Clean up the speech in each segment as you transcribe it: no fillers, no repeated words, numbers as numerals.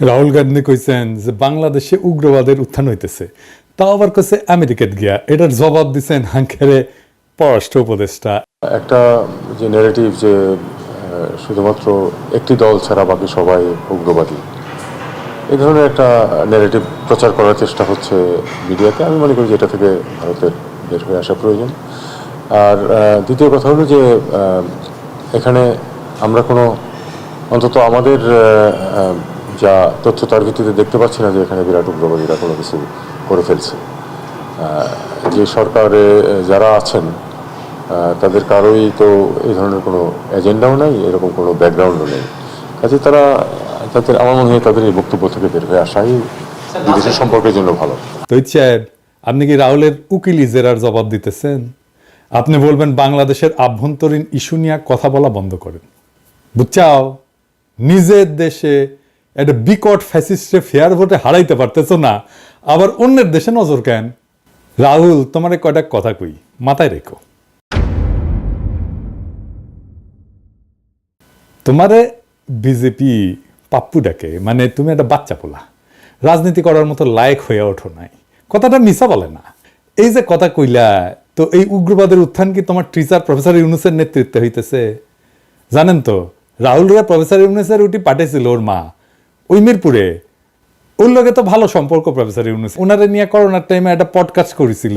রাহুল গান্ধী কইছেন যে বাংলাদেশে উগ্রবাদের উত্থান হইতেছে, তাও আবার কইছে আমেরিকাত গিয়া। এটার জবাব দিচ্ছেন হাঙ্কেরে পররাষ্ট্র উপদেষ্টা। একটা যে ন্যারেটিভ যে শুধুমাত্র একটি দল ছাড়া বাকি সবাই উগ্রবাদী, এই ধরনের একটা ন্যারেটিভ প্রচার করার চেষ্টা হচ্ছে মিডিয়াতে। আমি মনে করি যে এটা থেকে ভারতের বের হয়ে আসা প্রয়োজন। আর দ্বিতীয় কথা হলো যে এখানে আমরা কোনো, অন্তত আমাদের যা তথ্য তার ভিত্তিতে দেখতে পাচ্ছি না যে এখানে বিরাট উগ্রবাদীরা কোনো কিছু করে ফেলছে। যে সরকারে যারা আছেন তাদের কারোই তো এই ধরনের কোনো এজেন্ডাও নাই, এরকম কোনো ব্যাকগ্রাউন্ডও নেই। কাজে তাদের আমার মনে হয় তাদের এই বক্তব্য থেকে বের হয়ে আসাই বিদেশের সম্পর্কের জন্য ভালো। তো আপনি কি রাহুলের উকিলি জেরার জবাব দিতেছেন? আপনি বলবেন বাংলাদেশের আভ্যন্তরীণ ইস্যু নিয়ে কথা বলা বন্ধ করেন। বুঝছাও, নিজের দেশে একটা বিকট ফ্যাসিস্টে ফেয়ার ভোটে হারাইতে পারতেছো না, আবার অন্যের দেশে নজর কেন? রাহুল, তোমারে কয়টা কথা কই, মাথায় রেখো। তোমারে বিজেপি পাপ্পু ডাকে, মানে তুমি একটা বাচ্চা পোলা, রাজনীতি করার মতো লায়ক হয়ে ওঠো নাই। কথাটা মিছা বলে না। এই যে কথা কইলা, তো এই উগ্রবাদের উত্থান কি তোমার টিচার প্রফেসর ইউনুসের নেতৃত্বে হইতেছে? জানেন তো, রাহুল রিয়া প্রফেসর ইউনুসের উটি পাঠাইছিল ওর মা ওই মিরপুরে। ওর লগে তো ভালো সম্পর্ক প্রফেসর ইউনুস। ওনারে নিয়ে করোনার টাইমে একটা পডকাস্ট করেছিল।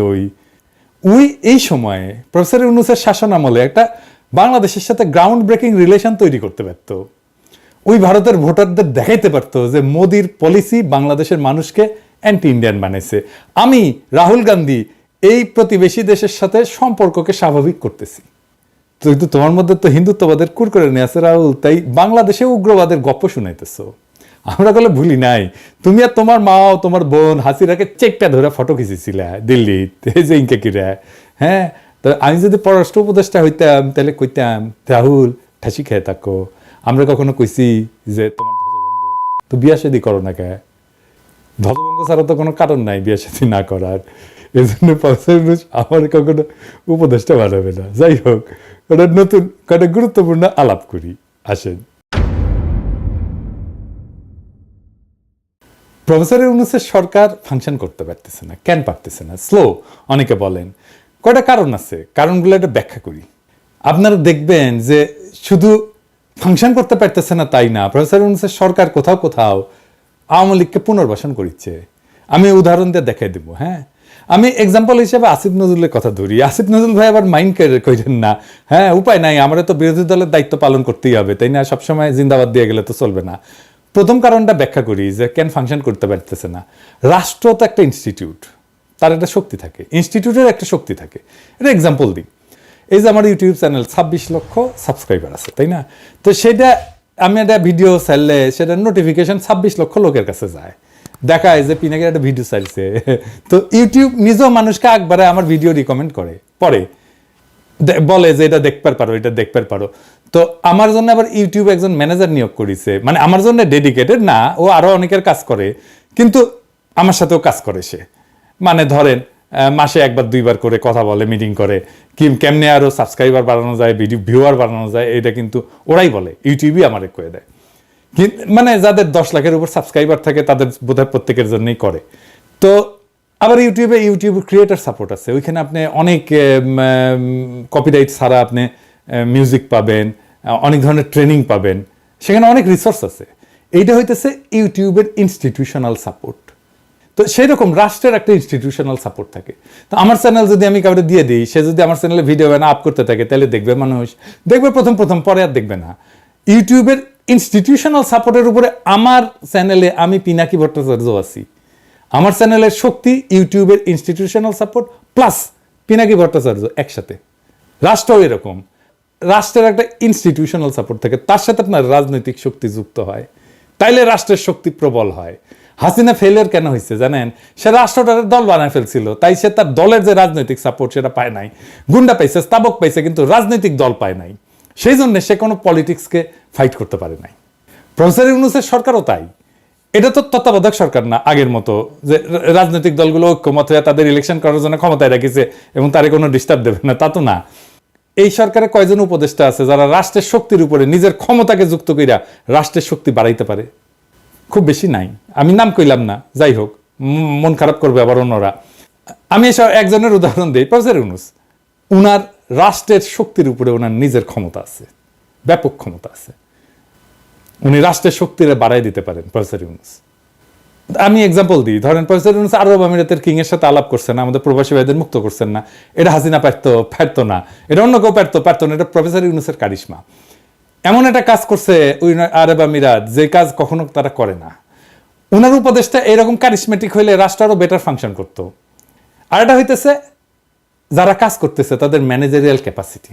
ওই এই সময়ে প্রফেসর ইউনুসের শাসন আমলে একটা বাংলাদেশের সাথে গ্রাউন্ড ব্রেকিং রিলেশন তৈরি করতে পারত। ওই ভারতের ভোটারদের দেখাইতে পারতো যে মোদির পলিসি বাংলাদেশের মানুষকে অ্যান্টি ইন্ডিয়ান বানাইছে। আমি রাহুল গান্ধী এই প্রতিবেশী দেশের সাথে সম্পর্ককে স্বাভাবিক করতেছি। কিন্তু তোমার মধ্যে তো হিন্দুত্ববাদের কুর করে নিয়ে আছে রাহুল, তাই বাংলাদেশে উগ্রবাদের গপ্প শুনাইতেছ। আমরা গেলে ভুলি নাই, তুমি আর তোমার মাও তোমার বোন হাসিরাকে চেকটা ধরে ফটো খিচেছিলা দিল্লিতে, যে ইনকে কিরা। হ্যাঁ, তো আমি যদি পররাষ্ট্র উপদেষ্টা হইতাম তাহলে কইতাম, রাহুল ঠাসি খেয়ে থাকো। আমরা কখনো কইছি যে তোমার ধ্বজভঙ্গ, তো বিয়া শাদী করো না কে? ধ্বজভঙ্গ ছাড়া তো কোনো কারণ নাই বিয়া শাদী না করার। এই জন্য আমার কখনো উপদেষ্টা বানাবে না। যাই হোক, ওটা নতুন কয়েকটা গুরুত্বপূর্ণ আলাপ করি, আসেন। প্রফেসর ইউনূসের সরকার ফাংশন করতে পারতেছে না। কেন পারতেছে না? স্লো অনেকে বলেন। কয়টা কারণ আছে, কারণগুলো একটা ব্যাখ্যা করি। আপনারা দেখবেন যে শুধু ফাংশন করতে পারতেছে না তাই না, প্রফেসর ইউনূসের সরকার কোথাও কোথাও আওয়ামী লীগকে পুনর্বাসন করিচ্ছে। আমি উদাহরণ দিয়ে দেখাই দেবো। হ্যাঁ, আমি এক্সাম্পল হিসেবে আসিফ নজরুলের কথা ধরি। আসিফ নজরুল ভাই আবার মাইন্ড করেন না। হ্যাঁ, উপায় নাই, আমরা তো বিরোধী দলের দায়িত্ব পালন করতেই হবে, তাই না? সবসময় জিন্দাবাদ দিয়ে গেলে তো চলবে না। প্রথম কারণটা ব্যাখ্যা করি যে কেন ফাংশন করতে পারতেছে না। রাষ্ট্র তো একটা ইনস্টিটিউট, তার একটা শক্তি থাকে, ইনস্টিটিউটের একটা শক্তি থাকে। এটা এক্সাম্পল দিই। এই যে আমার ইউটিউব চ্যানেল 26 লক্ষ সাবস্ক্রাইবার আছে, তাই না? তো সেটা আমি একটা ভিডিও চাইলে সেটা নোটিফিকেশন 26 লক্ষ লোকের কাছে যায়, দেখায় যে পিনাকির একটা ভিডিও চাইছে। তো ইউটিউব নিজেও মানুষকে একবারে আমার ভিডিও রিকমেন্ড করে, পরে বলে যে এটা দেখতে পারো, এটা দেখতে পারো। তো আমার জন্য আবার ইউটিউব একজন ম্যানেজার নিয়োগ করেছে, মানে আমার জন্য ডেডিকেটেড না, ও আরো অনেকের কাজ করে, কিন্তু আমার সাথেও কাজ করে সে। মানে ধরেন মাসে একবার দুইবার করে কথা বলে, মিটিং করে, কেমনে আরো সাবস্ক্রাইবার বাড়ানো যায়, ভিডিও ভিউয়ার বাড়ানো যায়, এটা কিন্তু ওরাই বলে, ইউটিউবই আমার কয়ে দেয়। মানে যাদের 10 লাখের উপর সাবস্ক্রাইবার থাকে তাদের বোধহয় প্রত্যেকের জন্যই করে। তো আবার ইউটিউব ক্রিয়েটার সাপোর্ট আছে, ওইখানে আপনি অনেক কপিরাইট ছাড়া আপনি মিউজিক পাবেন, অনেক ধরনের ট্রেনিং পাবেন, সেখানে অনেক রিসোর্স আছে। এইটা হইতেছে ইউটিউবের ইনস্টিটিউশনাল সাপোর্ট। তো সেই রকম রাষ্ট্রের একটা ইনস্টিটিউশনাল সাপোর্ট থাকে। তো আমার চ্যানেল যদি আমি কাউকে দিয়ে দিই, সে যদি আমার চ্যানেলে ভিডিও বানা আপ করতে থাকে, তাহলে দেখবে মানুষ, দেখবে প্রথম পরে আর দেখবে না। ইউটিউবের ইনস্টিটিউশনাল সাপোর্টের উপরে আমার চ্যানেলে আমি পিনাকি ভট্টাচার্য আছি। আমার চ্যানেলের শক্তি ইউটিউবের institutional support plus Pinaki Bhattacharya একসাথে। রাষ্ট্রও এরকম, রাষ্ট্রের একটা ইনস্টিটিউশনাল সাপোর্ট থাকে, তার সাথে আপনার রাজনৈতিক শক্তি যুক্ত হয়, তাইলে রাষ্ট্রের শক্তি প্রবল হয়। হাসিনা ফেলিয়ার কেন হয়েছে জানেন? সে রাষ্ট্রটার দল বানায় ফেলছিল, তাই সে তার দলের যে রাজনৈতিক সাপোর্ট সেটা পায় নাই। গুন্ডা পাইছে, স্তাবক পাইছে, কিন্তু রাজনৈতিক দল পায় নাই। সেই জন্য সে কোনো পলিটিক্সকে ফাইট করতে পারে নাই। প্রফেসর ইউনূসের সরকারও তাই। এটা তো তত্ত্বাবধায়ক সরকার না আগের মতো যে রাজনৈতিক দলগুলো ঐক্যমত হয়ে তাদের ইলেকশন করার জন্য ক্ষমতায় রেখেছে এবং তারে কোনো ডিস্টার্ব দেবে না, তা তো না। এই সরকারে কয়জন উপদেষ্টা আছে যারা রাষ্ট্রের শক্তির উপরে নিজের ক্ষমতাকে যুক্ত কইরা রাষ্ট্রের শক্তি বাড়াইতে পারে? খুব বেশি নাই, আমি নাম কইলাম না, যাই হোক, মন খারাপ করবে আবার অন্যরা। আমি এসব একজনের উদাহরণ দিই, প্রফেসর ইউনূস। উনার রাষ্ট্রের শক্তির উপরে ওনার নিজের ক্ষমতা আছে, ব্যাপক ক্ষমতা আছে, উনি রাষ্ট্রের শক্তিরে বাড়াই দিতে পারেন প্রফেসর ইউনূস। আমি এক্সাম্পল দিই, ধরেন প্রফেসর ইউনূস আরব আমিরাতের কিং এর সাথে আলাপ করছেন না, আমাদের প্রবাসী ভাইদের মুক্ত করছেন না, এটা হাসিনা পারতো না, এটা অন্য কেউ পারতো না, এটা প্রফেসর ইউনূসের কারিশমা। এমন একটা কাজ করছে ওই আরব আমিরাত, যে কাজ কখনো তারা করে না। উনার উপদেশটা এরকম কারিশমেটিক হইলে রাষ্ট্র আরো বেটার ফাংশন করতো। আর এটা হইতেছে যারা কাজ করতেছে তাদের ম্যানেজারিয়াল ক্যাপাসিটি।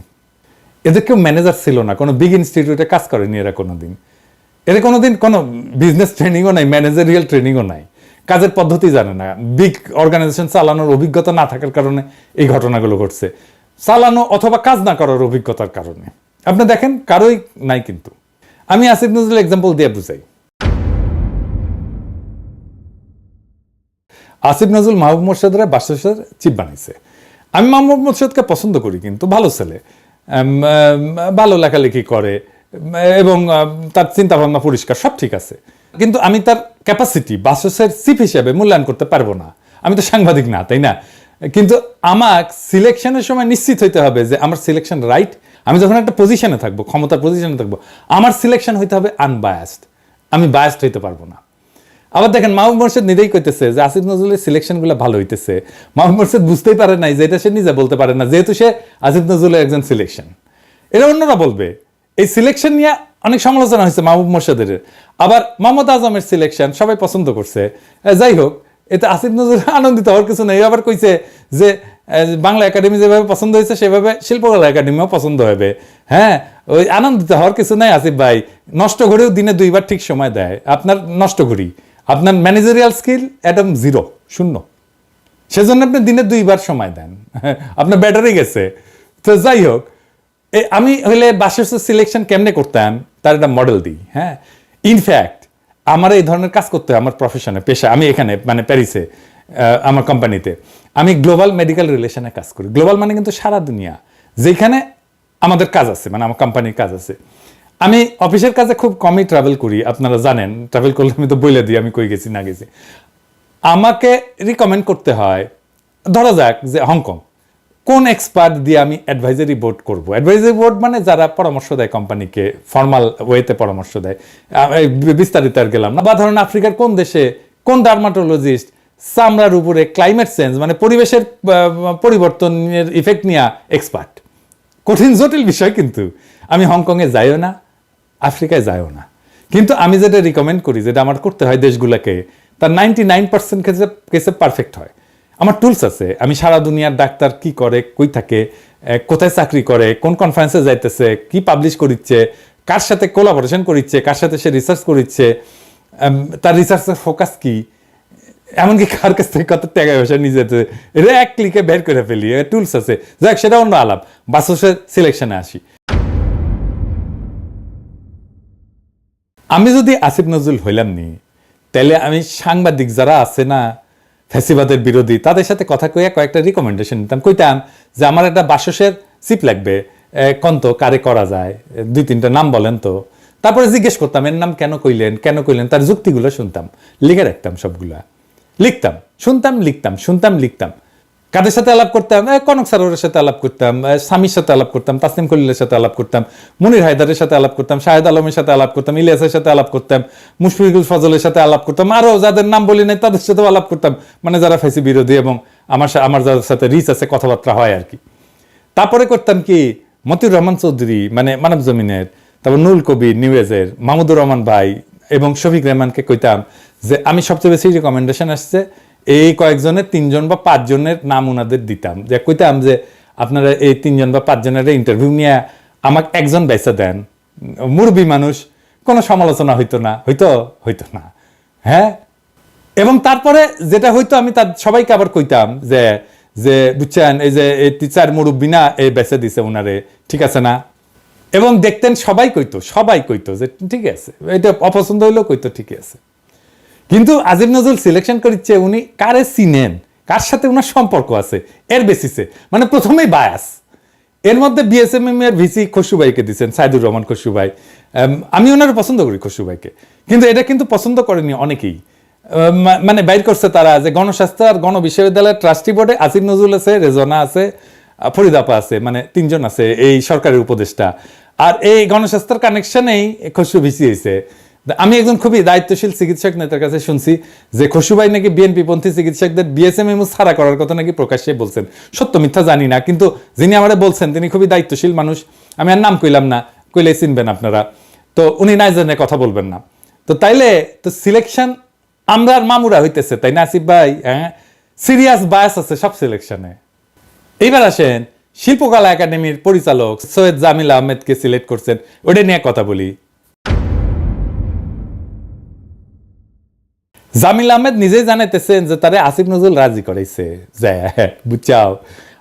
এদের কেউ ম্যানেজার ছিল না, কোনো বিগ ইনস্টিটিউটে কাজ করেনি এরা কোনোদিন, এদের কোনোদিন কোনো বিজনেস ট্রেনিংও নাই, ম্যানেজারিয়াল ট্রেনিংও নাই, কাজের পদ্ধতি জানে না, বিগ অর্গানাইজেশন চালানোর অভিজ্ঞতা না থাকার কারণে এই ঘটনাগুলো ঘটছে, চালানো অথবা কাজ না করার অভিজ্ঞতার কারণে। আপনি দেখেন কারোই নাই। কিন্তু আমি আসিফ নজরুল এক্সাম্পল দিয়ে বুঝাই। আসিফ নজরুল মাহবুব মোর্শেদের বাসার চিফ বানিয়েছে। আমি মাহবুব মোর্শেদকে পছন্দ করি, কিন্তু ভালো ছেলে, ভালো লেখালেখি করে এবং তার চিন্তা ভাবনা পরিষ্কার, সব ঠিক আছে। কিন্তু আমি তার ক্যাপাসিটি বাসসের চিফ হিসেবে মূল্যায়ন করতে পারবো না, আমি তো সাংবাদিক না, তাই না? কিন্তু আমার সিলেকশনের সময় নিশ্চিত হইতে হবে যে আমার সিলেকশন রাইট। আমি যখন একটা পজিশনে থাকবো, ক্ষমতার পজিশনে থাকবো, আমার সিলেকশন হইতে হবে আনবায়াসড, আমি বায়াসড হইতে পারবো না। আবার দেখেন মাহবুব মোর্শেদ নিজেই কইতেছে যে আসিফ নজরুলের সিলেকশনগুলো ভালো হইতেছে। মাহবুব মোর্শেদ বুঝতেই পারে নাই যে এটা সে নিজে বলতে পারে না, যেহেতু সে আসিফ নজরুলের একজন সিলেকশন। এটা অন্যরা বলবে। এই সিলেকশন নিয়ে অনেক সমালোচনা হয়েছে মাহবুব মোর্শেদের। আবার মোহাম্মদ আজমের সিলেকশন সবাই পছন্দ করছে। যাই হোক, এতে আসিফ নজরুল আনন্দিত হওয়ার কিছু নেই। আবার কইছে যে বাংলা একাডেমি যেভাবে পছন্দ হয়েছে সেভাবে শিল্পকলা একাডেমিও পছন্দ হবে। হ্যাঁ, ওই আনন্দিত হওয়ার কিছু নাই। আসিফ ভাই নষ্ট ঘড়িও দিনে 2 বার ঠিক সময় দেয়। আপনার নষ্ট ঘড়ি, আপনার ম্যানেজারিয়াল স্কিল একদম 0, 0, সেজন্য আপনি দিনে 2 বার সময় দেন, আপনার ব্যাটারি গেছে। তো যাই হোক, আমি হইলে বাসের সিলেকশন কেমনে করতাম তার একটা মডেল দিই। হ্যাঁ, ইনফ্যাক্ট আমার এই ধরনের কাজ করতে হয় আমার প্রফেশনে, পেশা। আমি এখানে মানে প্যারিসে আমার কোম্পানিতে আমি গ্লোবাল মেডিকেল রিলেশনে কাজ করি। গ্লোবাল মানে কিন্তু সারা দুনিয়া, যেখানে আমাদের কাজ আছে, মানে আমার কোম্পানির কাজ আছে। আমি অফিসের কাজে খুব কমই ট্রাভেল করি, আপনারা জানেন। ট্রাভেল করলে আমি তো বলে দিই আমি কই গেছি না গেছি। আমাকে রিকমেন্ড করতে হয়, ধরা যাক যে হংকং, কোন এক্সপার্ট দিয়ে আমি অ্যাডভাইজারি বোর্ড করব। অ্যাডভাইজারি বোর্ড মানে যারা পরামর্শ দেয় কোম্পানিকে, ফর্মাল ওয়েতে পরামর্শ দেয়, বিস্তারিত আর গেলাম না। বা ধরুন আফ্রিকার কোন দেশে কোন ডার্মাটোলজিস্ট চামড়ার উপরে ক্লাইমেট চেঞ্জ মানে পরিবেশের পরিবর্তনের ইফেক্ট নিয়ে এক্সপার্ট। কঠিন জটিল বিষয়, কিন্তু আমি হংকংয়ে যাইও না, আফ্রিকায় যাইও না। কিন্তু আমি যেটা রিকমেন্ড করি, যেটা আমার করতে হয় দেশগুলোকে, তার 99% কেসে পারফেক্ট হয়। আমার টুলস আছে, আমি সারা দুনিয়ার ডাক্তার কি করে, কই থাকে, কোথায় চাকরি করে, কোন কনফারেন্সে যাইতেছে, কি পাবলিশ করিচ্ছে, কার সাথে কোলাবোরেশন করিচ্ছে, কার সাথে সে রিসার্চ করিচ্ছে, তার রিসার্চের ফোকাস কি, এমনকি কার কাছ থেকে কত টাকা পয়সা নিয়ে যেতে, এটা এক ক্লিকে বের করে ফেলি। টুলস আছে, যাক সেটা অন্য আলাপ। বাসসের সিলেকশনে আসি। আমি যদি আসিফ নজরুল হইলাম নি, তাহলে আমি সাংবাদিক যারা আছে না ফ্যাসিবাদের বিরোধী, তাদের সাথে কথা কইয়া কয়েকটা রিকমেন্ডেশন নিতাম। কইতাম যে আমার একটা বাসসের চিপ লাগবে, কোন তো কারে করা যায়, 2-3টা নাম বলেন তো। তারপরে জিজ্ঞেস করতাম এর নাম কেন কইলেন, তার যুক্তিগুলো শুনতাম, লিখে রাখতাম, সবগুলা লিখতাম, শুনতাম, লিখতাম। কাদের সাথে আলাপ করতাম? কনক সারোয়ারের সাথে আলাপ করতাম, স্বামীর সাথে আলাপ করতাম, তাসনিম খলিলের সাথে আলাপ করতাম, মনির হায়দারের সাথে আলাপ করতাম, শাহেদ আলমের সাথে আলাপ করতাম, ইলিয়াসের সাথে আলাপ করতাম, মুশফিকুল ফজলের সাথে আলাপ করতাম, আরো যাদের নাম বলি নাই তাদের সাথেও আলাপ করতাম, মানে যারা ফেসি বিরোধী এবং আমার যাদের সাথে রিচ আছে, কথাবার্তা হয় আর কি। তারপরে করতাম কি, মতিউর রহমান চৌধুরী মানে মানব জমিনের, তারপর নুরুল কবির নিউজের, মাহমুদুর রহমান ভাই এবং শফিক রেহমানকে কইতাম যে আমি সবচেয়ে বেশি রিকমেন্ডেশন আসছে এই কয়েকজনের 3জন বা 5 জনের নাম ওনাদের দিতাম, যে কইতাম যে আপনারা এই 3জন বা 5 জনের ইন্টারভিউ নিয়ে আমাকে একজন বেচা দেন, মুরব্বী মানুষ, কোনো সমালোচনা হইতো না। হ্যাঁ, এবং তারপরে যেটা হইতো আমি তার সবাইকে আবার কইতাম যে বুঝছেন, এই যে এই টিচার মুরব্বী না, এই বেচা দিছে ওনারে, ঠিক আছে না? এবং দেখতেন সবাই কইতো যে ঠিক আছে, এটা অপছন্দ হইলেও কইতো ঠিক আছে। কিন্তু আসিফ নজরুল সিলেকশন করিচ্ছে উনি কারে চিনেন, কার সাথে ওনার সম্পর্ক আছে, এর বেসিসে, মানে প্রথমেই বায়াস। এর মধ্যে বিএসএমএম এর ভিসি খসরু ভাইকে দিচ্ছেন, সাইদুর রহমান খসরু ভাই। আমি ওনারা পছন্দ করি খসরু ভাইকে, কিন্তু এটা কিন্তু পছন্দ করেনি অনেকেই। মানে বাইর করছে তারা যে গণস্বাস্থ্য আর গণ বিশ্ববিদ্যালয়ের ট্রাস্টি বোর্ডে আসিফ নজরুল আছে, রেজনা আছে, ফরিদাপা আছে, মানে 3 জন আছে এই সরকারের উপদেষ্টা। আর এই গণস্বাস্থ্যের কানেকশনেই খসরু ভিসি হয়েছে। আমি একজন খুবই দায়িত্বশীল চিকিৎসক নেতার কাছে শুনছি যে খসরু ভাই নাকি বিএনপি পন্থী চিকিৎসকদের বিএসএমএমও ছাড়া করার কথা নাকি প্রকাশ্যে বলছেন। সত্য মিথ্যা জানি না, কিন্তু যিনি আমারে বলছেন তিনি খুবই দায়িত্বশীল মানুষ। আমি আর নাম কইলাম না, কইলে চিনবেন আপনারা। তো উনি না জানে কথা বলবেন না। তো তাইলে তো সিলেকশন আমরা আর মামুরা হইতেছে, তাই না আসিফ ভাই? হ্যাঁ, সিরিয়াস বায়াস আছে সব সিলেকশনে। এইবার আসেন, শিল্পকলা একাডেমির পরিচালক সৈয়দ জামিল আহমেদকে সিলেক্ট করছেন, ওটা নিয়ে কথা বলি। জামিল আহমেদ নিজেই জানাইতেছেন যে তারে আসিফ নজরুল রাজি করাইছে, বুঝছাও।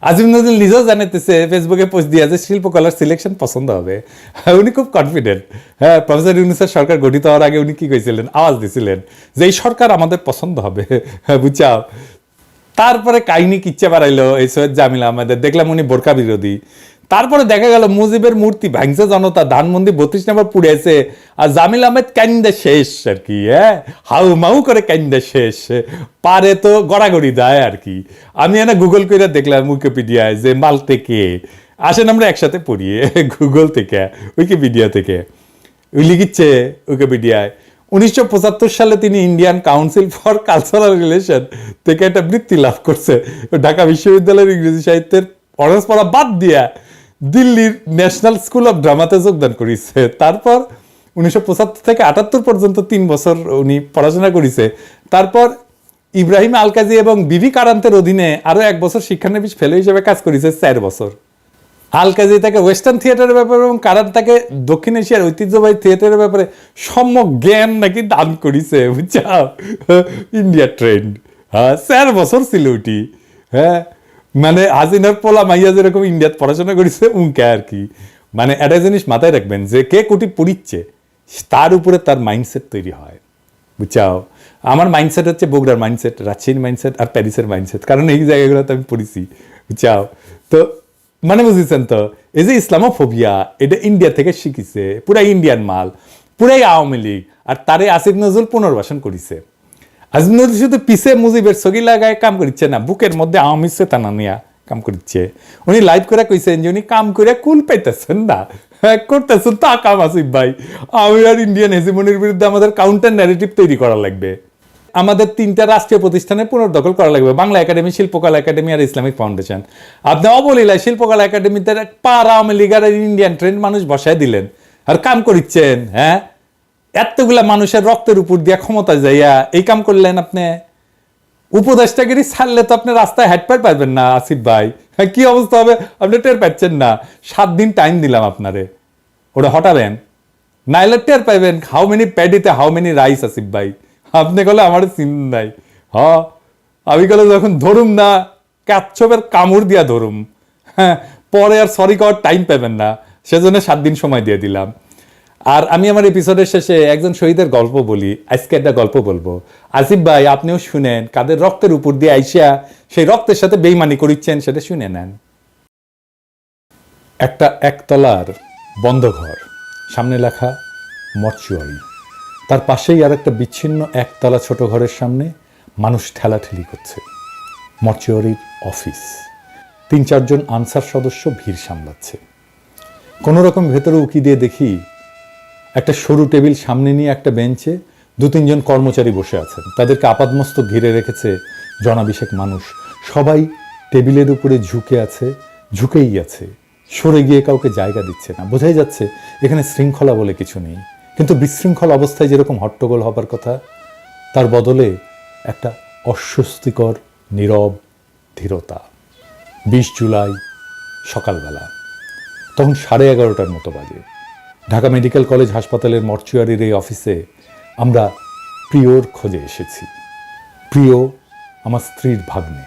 আসিফ নজরুল নিজেও জানাইতেছে, ফেসবুকে পোস্ট দিয়ে যে শিল্পকলার সিলেকশন পছন্দ হবে। উনি খুব কনফিডেন্ট। হ্যাঁ, প্রফেসর ইউনূসের সরকার গঠিত হওয়ার আগে উনি কি কইছিলেন, আওয়াজ দিছিলেন যে এই সরকার আমাদের পছন্দ হবে, বুঝছাও। তারপরে কাহিনী কিচ্ছা বাড়াইলো এই সৈয়দ জামিল আহমেদের, দেখলাম উনি বোরকা বিরোধী। তারপরে দেখা গেল মুজিবের মূর্তি ভাঙছে জনতা, ধানমন্দি 32 নম্বর পুড়েছে, আর জামিল আহমেদ কান্দে শেষ আর কি। হ্যাঁ, হাউ মাউ করে কান্দে শেষ, পারে তো গড়াগড়ি দেয় আর কি। আমি এনে গুগল করে দেখলাম উইকিপিডিয়ায় যে মালতে কে। আসেন আমরা একসাথে পড়ি গুগল থেকে, উইকিপিডিয়া থেকে। লিখিচ্ছে উইকিপিডিয়ায় 1975 সালে তিনি Indian council for cultural relation থেকে একটা বৃত্তি লাভ করছে। ঢাকা বিশ্ববিদ্যালয়ের ইংরেজি সাহিত্যের অনার্স পড়া বাদ দিয়া দিল্লির ন্যাশনাল স্কুল অফ ড্রামাতে যোগদান করেছে। তারপর 1975 থেকে 78 পর্যন্ত 3 বছর উনি পড়াশোনা করেছে। তারপর ইব্রাহিম আলকাজি এবং বিবি কারান্তের অধীনে আরো 1 বছর শিক্ষানবিশ ফেলো হিসেবে কাজ করেছে 4 বছর। আলকাজি তাকে ওয়েস্টার্ন থিয়েটারের ব্যাপারে এবং কারান তাকে দক্ষিণ এশিয়ার ঐতিহ্যবাহী থিয়েটারের ব্যাপারে সম্যক জ্ঞান নাকি দান করেছে, বুঝছাও। ইন্ডিয়া ট্রেন্ড, হ্যাঁ 4 বছর ছিল ওটি। হ্যাঁ, মানে হাসিনার পোলা মাইয়া যেরকম ইন্ডিয়াত পড়াশোনা করেছে উনকে আর কি। মানে একটা জিনিস মাথায় রাখবেন যে কে কোটি পড়িচ্ছে তার উপরে তার মাইন্ডসেট তৈরি হয়, বুঝছাও। আমার মাইন্ডসেট হচ্ছে বগুড়ার মাইন্ডসেট, রাজশাহীর মাইন্ডসেট আর প্যারিসের মাইন্ডসেট, কারণ এই জায়গাগুলোতে আমি পড়েছি, বুঝছাও। তো মানে বুঝেছেন তো, এই যে ইসলামোফোবিয়া এটা ইন্ডিয়া থেকে শিখিছে, পুরাই ইন্ডিয়ান মাল, পুরাই আওয়ামী লীগ। আর তারে আসিফ নজরুল পুনর্বাসন করেছে। আসিফ নজরুল শুধু পিছে মুজিবের ছবি লাগায় কাম করছে না, বুকের মধ্যে আওয়ামী চেতনা নিয়ে কাম করছে। উনি লাইভ করে কইছেন যে উনি কাম করে কুল পাইতেছেন না, করতেছেন তা কাম। আসিফ ভাই, আমি আর ইন্ডিয়ান হেজিমনির বিরুদ্ধে আমাদের কাউন্টার ন্যারেটিভ তৈরি করা লাগবে। আমাদের 3টা রাষ্ট্রীয় প্রতিষ্ঠানে পুনর্দখল করা লাগবে, বাংলা একাডেমি, শিল্পকলা একাডেমি আর ইসলামিক ফাউন্ডেশন। আপনি অবলীলায় শিল্পকলা একাডেমিতে পাড়া আওয়ামী লীগ আর ইন্ডিয়ান ট্রেন্ড মানুষ বসায় দিলেন আর কাম করিচ্ছেন। হ্যাঁ, এতগুলা মানুষের রক্তের উপর দিয়ে ক্ষমতা যাইয়া এই কাম করলেন আপনি। উপদেষ্টাগিরি ছাড়লে তো আপনি রাস্তায় হেঁটে পারবেন না আসিফ ভাই। হ্যাঁ, কি অবস্থা হবে আপনি টের পাচ্ছেন না। 7 দিন টাইম দিলাম আপনারে, ওটা হটাবেন, নাইলে টের পাইবেন হাউ মেনি প্যাডিতে হাউ মেনি রাইস। আসিফ ভাই, আপনি গেলে আমার চিন নাই। আমি গেলে যখন ধরুম না কাচ্ছপের কামড় দিয়া ধরুম, হ্যাঁ, পরে আর সরি করার টাইম পাবেন না, সেজন্য 7 দিন সময় দিয়ে দিলাম। আর আমি আমার এপিসোডের শেষে একজন শহীদের গল্প বলি, আজকে একটা গল্প বলবো। আসিফ ভাই, আপনিও শুনেন, কাদের রক্তের উপর দিয়ে আইসা সেই রক্তের সাথে বেইমানি করিচ্ছেন সেটা শুনে নেন। একটা একতলার বন্ধ ঘর, সামনে লেখা মর্চুয়ারি। তার পাশেই আর একটা বিচ্ছিন্ন একতলা ছোট ঘরের সামনে মানুষ ঠেলাঠেলি করছে। মর্চুয়ারির অফিস, 3-4 জন আনসার সদস্য ভিড় সামলাচ্ছে। কোনো রকম ভেতরে উকি দিয়ে দেখি একটা সরু টেবিল সামনে নিয়ে একটা বেঞ্চে 2-3 জন কর্মচারী বসে আছেন। তাদেরকে আপাদমস্তক ঘিরে রেখেছে জনাবিশেক মানুষ। সবাই টেবিলের উপরে ঝুঁকে আছে, ঝুঁকেই আছে, সরে গিয়ে কাউকে জায়গা দিচ্ছে না। বোঝাই যাচ্ছে এখানে শৃঙ্খলা বলে কিছু নেই। কিন্তু বিশৃঙ্খল অবস্থায় যেরকম হট্টগোল হবার কথা, তার বদলে একটা অস্বস্তিকর নীরব ধীরতা। 20 জুলাই সকালবেলা, তখন 11:30টার মতো বাজে। ঢাকা মেডিকেল কলেজ হাসপাতালের মর্চুয়ারির এই অফিসে আমরা প্রিয়র খোঁজে এসেছি। প্রিয় আমার স্ত্রীর ভাগ্নে,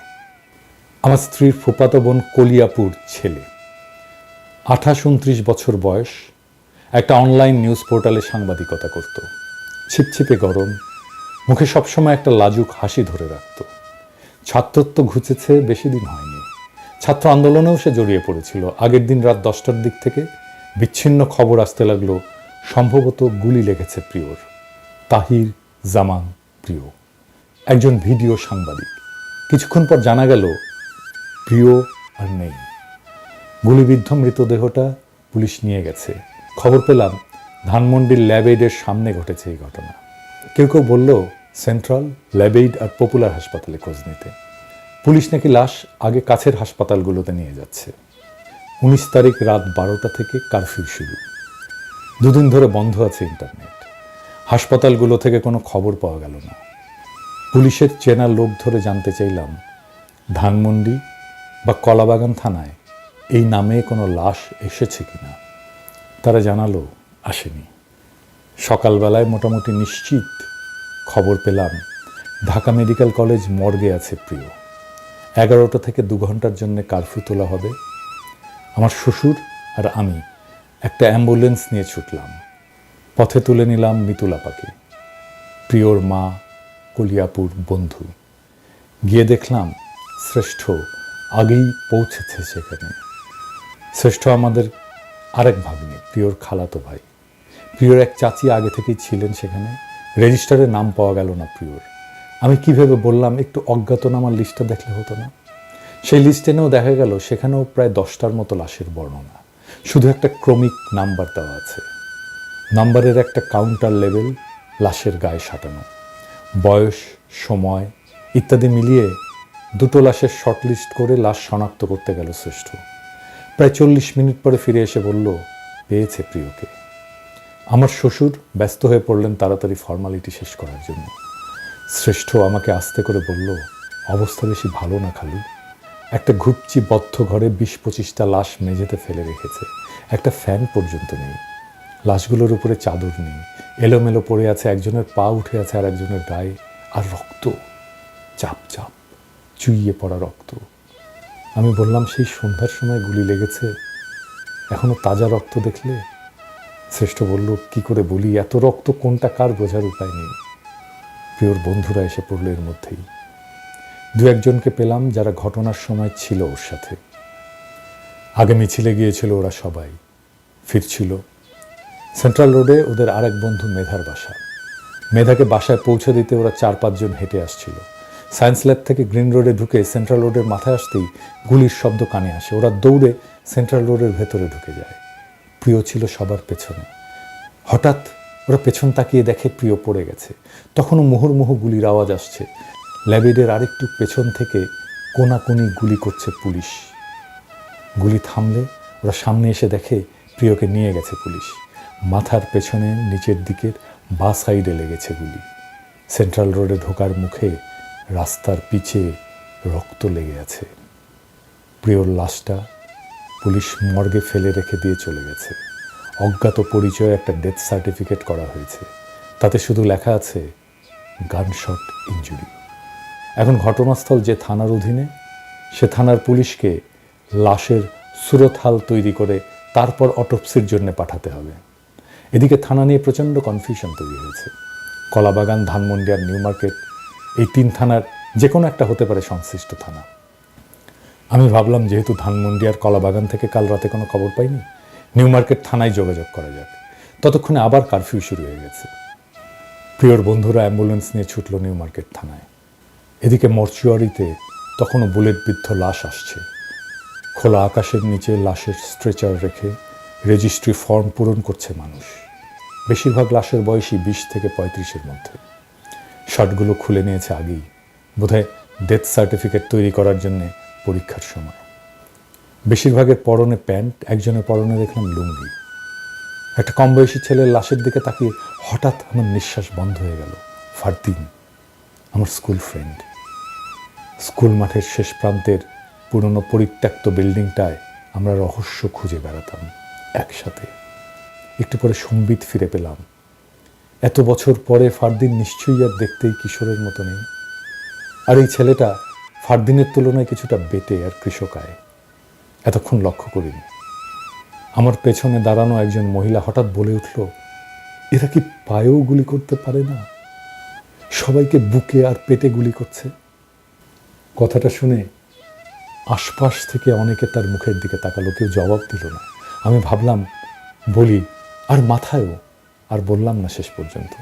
আমার স্ত্রীর ফুফাতো বোন কলিয়াপুর ছেলে। 28-29 বছর বয়স, একটা অনলাইন নিউজ পোর্টালে সাংবাদিকতা করত। ছিপছিপে গরম, মুখে সবসময় একটা লাজুক হাসি ধরে রাখত। ছাত্রত্ব ঘুচেছে বেশি দিন হয়নি। ছাত্র আন্দোলনেও সে জড়িয়ে পড়েছিল। আগের দিন রাত 10টার দিক থেকে বিচ্ছিন্ন খবর আসতে লাগলো, সম্ভবত গুলি লেগেছে প্রিয়র। তাহির জামান প্রিয়, একজন ভিডিও সাংবাদিক। কিছুক্ষণ পর জানা গেল প্রিয় আর নেই। গুলিবিদ্ধ মৃতদেহটা পুলিশ নিয়ে গেছে। খবর পেলাম ধানমন্ডির ল্যাবএইডের সামনে ঘটেছে এই ঘটনা। কেউ কেউ বলল সেন্ট্রাল, ল্যাবএইড আর পপুলার হাসপাতালে খোঁজ নিতে। পুলিশ নাকি লাশ আগে কাছের হাসপাতালগুলোতে নিয়ে যাচ্ছে। 19 তারিখ রাত 12টা থেকে কারফিউ শুরু। দুদিন ধরে বন্ধ আছে ইন্টারনেট। হাসপাতালগুলো থেকে কোনো খবর পাওয়া গেল না। পুলিশের চেনা লোক ধরে জানতে চাইলাম ধানমন্ডি বা কলাবাগান থানায় এই নামে কোনো লাশ এসেছে কিনা। তারা জানালো আসেনি। সকালবেলায় মোটামুটি নিশ্চিত খবর পেলাম ঢাকা মেডিকেল কলেজ মর্গে আছে প্রিয়। 11টা থেকে 2 ঘন্টার জন্য কারফিউ তোলা হবে। আমার শ্বশুর আর আমি একটা অ্যাম্বুলেন্স নিয়ে ছুটলাম। পথে তুলে নিলাম মিতুলাপাকে, প্রিয়র মা, কলিয়াপুর বন্ধু। গিয়ে দেখলাম শ্রেষ্ঠ আগেই পৌঁছেছে সেখানে। শ্রেষ্ঠ আমাদের আরেক ভাগ্নে, প্রিয়র খালাতো ভাই। প্রিয়র এক চাচি আগে থেকেই ছিলেন সেখানে। রেজিস্টারে নাম পাওয়া গেল না প্রিয়র। আমি কিভাবে বললাম একটু অজ্ঞাতনামার লিস্টটা দেখলে হতো না। সেই লিস্ট এনেও দেখা গেল সেখানেও প্রায় 10টার মতো লাশের বর্ণনা, শুধু একটা ক্রমিক নাম্বার দেওয়া আছে। নাম্বারের একটা কাউন্টার লেভেল লাশের গায়ে সাঁটানো। বয়স, সময় ইত্যাদি মিলিয়ে 2টো লাশের শর্টলিস্ট করে লাশ শনাক্ত করতে গেল শ্রেষ্ঠ। প্রায় 40 মিনিট পরে ফিরে এসে বলল পেয়েছে প্রিয়কে। আমার শ্বশুর ব্যস্ত হয়ে পড়লেন তাড়াতাড়ি ফর্মালিটি শেষ করার জন্য। শ্রেষ্ঠ আমাকে আস্তে করে বলল অবস্থা বেশি ভালো না খালু। একটা ঘুপচি বদ্ধ ঘরে 20-25টা লাশ মেঝেতে ফেলে রেখেছে। একটা ফ্যান পর্যন্ত নেই। লাশগুলোর উপরে চাদর নেই, এলোমেলো পড়ে আছে। একজনের পা উঠে আছে আর একজনের গায়ে। আর রক্ত, চাপ চাপ চুইয়ে পড়া রক্ত। আমি বললাম সেই সন্ধ্যার সময় গুলি লেগেছে, এখনো তাজা রক্ত দেখলে? শ্রেষ্ঠ বলল কি করে বলি, এত রক্ত কোনটা কার বোঝার উপায় নেই। প্রিয়র বন্ধুরা এসে পড়ল এর মধ্যেই। 2-1জনকে পেলাম যারা ঘটনার সময় ছিল ওর সাথে। আগে মিছিলে গিয়েছিল ওরা সবাই, ফিরছিল। সেন্ট্রাল রোডে ওদের আরেক বন্ধু মেধার বাসা। মেধাকে বাসায় পৌঁছে দিতে ওরা 4-5 জন হেঁটে আসছিল। সায়েন্স ল্যাব থেকে গ্রিন রোডে ঢুকে সেন্ট্রাল রোডের মাথায় আসতেই গুলির শব্দ কানে আসে। ওরা দৌড়ে সেন্ট্রাল রোডের ভেতরে ঢুকে যায়। প্রিয় ছিল সবার পেছনে। হঠাৎ ওরা পেছন তাকিয়ে দেখে প্রিয় পড়ে গেছে। তখনও মুহুর্মুহু গুলির আওয়াজ আসছে। ল্যাবেডের আরেকটু পেছন থেকে কোনাকুনি গুলি করছে পুলিশ। গুলি থামলে ওরা সামনে এসে দেখে প্রিয়কে নিয়ে গেছে পুলিশ। মাথার পেছনে নিচের দিকের বাঁ সাইডে লেগেছে গুলি। সেন্ট্রাল রোডে ঢোকার মুখে রাস্তার পিছে রক্ত লেগে আছে। প্রিয়র লাশটা পুলিশ মর্গে ফেলে রেখে দিয়ে চলে গেছে। অজ্ঞাত পরিচয়ে একটা ডেথ সার্টিফিকেট করা হয়েছে। তাতে শুধু লেখা আছে গানশট ইনজুরি। এখন ঘটনাস্থল যে থানার অধীনে, সে থানার পুলিশকে লাশের সুরতহাল তৈরি করে তারপর অটোপসির জন্য পাঠাতে হবে। এদিকে থানা নিয়ে প্রচণ্ড কনফিউশন তৈরি হয়েছে। কলাবাগান, ধানমন্ডি আর নিউ মার্কেট, এই 3 থানার যে কোনো একটা হতে পারে সংশ্লিষ্ট থানা। আমি ভাবলাম যেহেতু ধানমন্ডি আর কলাবাগান থেকে কাল রাতে কোনো খবর পাইনি, নিউ মার্কেট থানায় যোগাযোগ করা যাক। ততক্ষণে আবার কারফিউ শুরু হয়ে গেছে। প্রিয়র বন্ধুরা অ্যাম্বুলেন্স নিয়ে ছুটল নিউ মার্কেট থানায়। এদিকে মর্চুয়ারিতে তখনও বুলেটবিদ্ধ লাশ আসছে। খোলা আকাশের নিচে লাশের স্ট্রেচার রেখে রেজিস্ট্রি ফর্ম পূরণ করছে মানুষ। বেশিরভাগ লাশের বয়সই 20 থেকে 35-এর মধ্যে। শার্টগুলো খুলে নিয়েছে আগেই, বোধহয় ডেথ সার্টিফিকেট তৈরি করার জন্য পরীক্ষার সময়। বেশিরভাগের পরনে প্যান্ট, একজনের পরনে দেখলাম লুঙ্গি। একটা কম বয়সী ছেলের লাশের দিকে তাকিয়ে হঠাৎ আমার নিঃশ্বাস বন্ধ হয়ে গেল। ফারদিন, আমার স্কুল ফ্রেন্ড। স্কুল মাঠের শেষ প্রান্তের পুরনো পরিত্যক্ত বিল্ডিংটায় আমরা রহস্য খুঁজে বেড়াতাম একসাথে। একটু পরে সম্বিত ফিরে পেলাম। এত বছর পরে ফারদিন নিশ্চয়ই আর দেখতেই কিশোরের মতো নেই। আর এই ছেলেটা ফারদিনের তুলনায় কিছুটা বেটে আর কৃষকায়। এতক্ষণ লক্ষ্য করিনি। আমার পেছনে দাঁড়ানো একজন মহিলা হঠাৎ বলে উঠল, এরা কি পায়েও গুলি করতে পারে না? সবাইকে বুকে আর পেটে গুলি করছে। কথাটা শুনে আশপাশ থেকে অনেকে তার মুখের দিকে তাকালো, কেউ জবাব দিল না। আমি ভাবলাম বলি, আর মাথায়ও, আর বললাম না শেষ পর্যন্ত।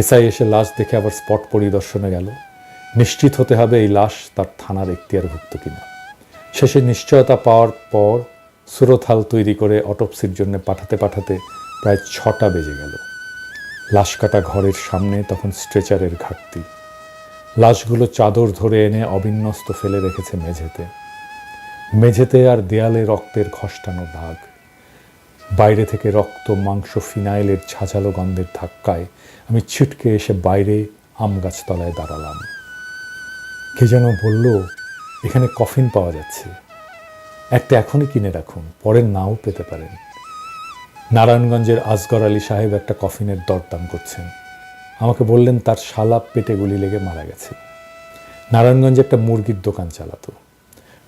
এসআই এসে লাশ দেখে আবার স্পট পরিদর্শনে গেল। নিশ্চিত হতে হবে এই লাশ তার থানার এখতিয়ারভুক্ত কিনা। শেষে নিশ্চয়তা পাওয়ার পর সুরতহাল তৈরি করে অটোপসির জন্য পাঠাতে পাঠাতে প্রায় 6টা বেজে গেল। লাশ কাটা ঘরের সামনে তখন স্ট্রেচারের ঘাটতি। লাশগুলো চাদর ধরে এনে অবিন্যস্ত ফেলে রেখেছে মেঝেতে। মেঝেতে আর দেয়ালে রক্তের খসটানো দাগ। বাইরে থেকে রক্ত, মাংস, ফিনাইলের ঝাঁঝালো গন্ধের ধাক্কায় আমি ছিটকে এসে বাইরে আম গাছতলায় দাঁড়ালাম। কে যেন বলল, এখানে কফিন পাওয়া যাচ্ছে, একটা এখনই কিনে রাখুন, পরে নাও পেতে পারেন। নারায়ণগঞ্জের আসগর আলী সাহেব একটা কফিনের দরদাম করছেন। আমাকে বললেন তার শালা পেটে গুলি লেগে মারা গেছে। নারায়ণগঞ্জে একটা মুরগির দোকান চালাতো।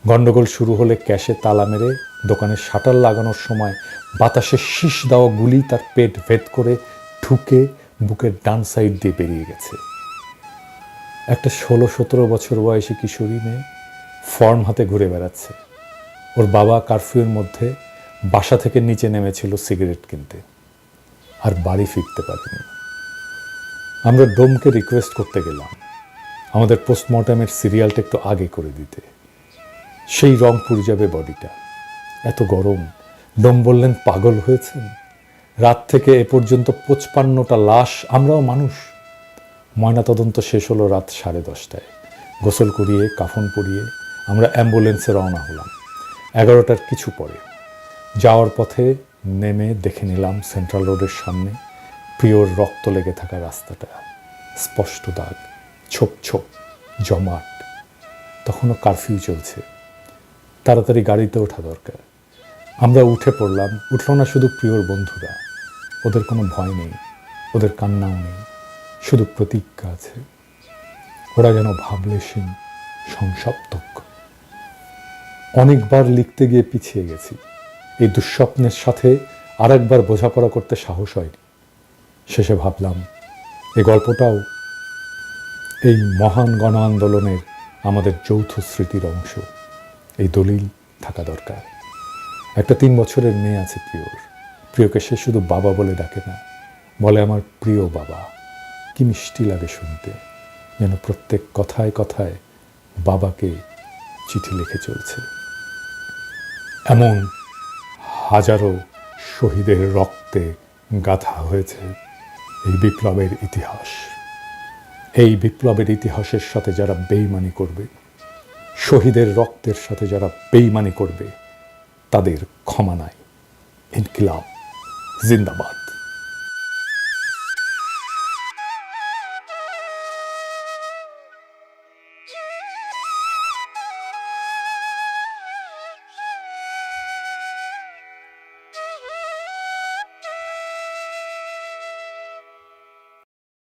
গন্ডগোল শুরু হলে ক্যাশে তালা মেরে দোকানের শাটার লাগানোর সময় বাতাসে শীষ দেওয়া গুলি তার পেট ভেদ করে ঢুকে বুকের ডান সাইড দিয়ে বেরিয়ে গেছে। একটা 16-17 বছর বয়সী কিশোরী মেয়ে ফর্ম হাতে ঘুরে বেড়াচ্ছে। ওর বাবা কারফিউর মধ্যে বাসা থেকে নিচে নেমেছিল সিগারেট কিনতে, আর বাড়ি ফিরতে পারেনি। আমরা ডোমকে রিকোয়েস্ট করতে গেলাম আমাদের পোস্টমর্টমের সিরিয়ালটা একটু আগে করে দিতে, সেই রংপুর যাবে বডিটা। এত গরম। ডোম বললেন, পাগল হয়েছেন? রাত থেকে এ পর্যন্ত 55টা লাশ, আমরাও মানুষ। ময়নাতদন্ত শেষ হলো রাত 10:30টায়। গোসল করিয়ে কাফন পরিয়ে আমরা অ্যাম্বুলেন্সে রওনা হলাম 11টার কিছু পরে। যাওয়ার পথে নেমে দেখে নিলাম সেন্ট্রাল রোডের সামনে প্রিয়র রক্ত লেগে থাকা রাস্তাটা, স্পষ্ট দাগ, ছোপ ছোপ, জমাট। তখনও কারফিউ চলছে, তাড়াতাড়ি গাড়িতে ওঠা দরকার। আমরা উঠে পড়লাম। উঠল না শুধু প্রিয়র বন্ধুরা, ওদের কোনো ভয় নেই, ওদের কান্নাও নেই, শুধু প্রতিজ্ঞা আছে। ওরা যেন ভাবলেশীন, সংসপ্তক। অনেকবার লিখতে গিয়ে পিছিয়ে গেছি। এই দুঃস্বপ্নের সাথে আরেকবার বোঝাপড়া করতে সাহস হয়নি। শেষে ভাবলাম এই গল্পটাও এই মহান গণ আন্দোলনের আমাদের যৌথ স্মৃতির অংশ। এই দলিল থাকা দরকার। একটা 3 বছরের মেয়ে আছে প্রিয়র। প্রিয়কে সে শুধু বাবা বলে ডাকে না, বলে আমার প্রিয় বাবা। কি মিষ্টি লাগে শুনতে, যেন প্রত্যেক কথায় কথায় বাবাকে চিঠি লিখে চলছে। এমন হাজারো শহীদের রক্তে গাঁথা হয়েছে এই বিপ্লবের ইতিহাস। এই বিপ্লবের ইতিহাসের সাথে যারা বেইমানি করবে, শহীদের রক্তের সাথে যারা বেইমানি করবে, তাদের ক্ষমা নাই। ইনকিলাব জিন্দাবাদ।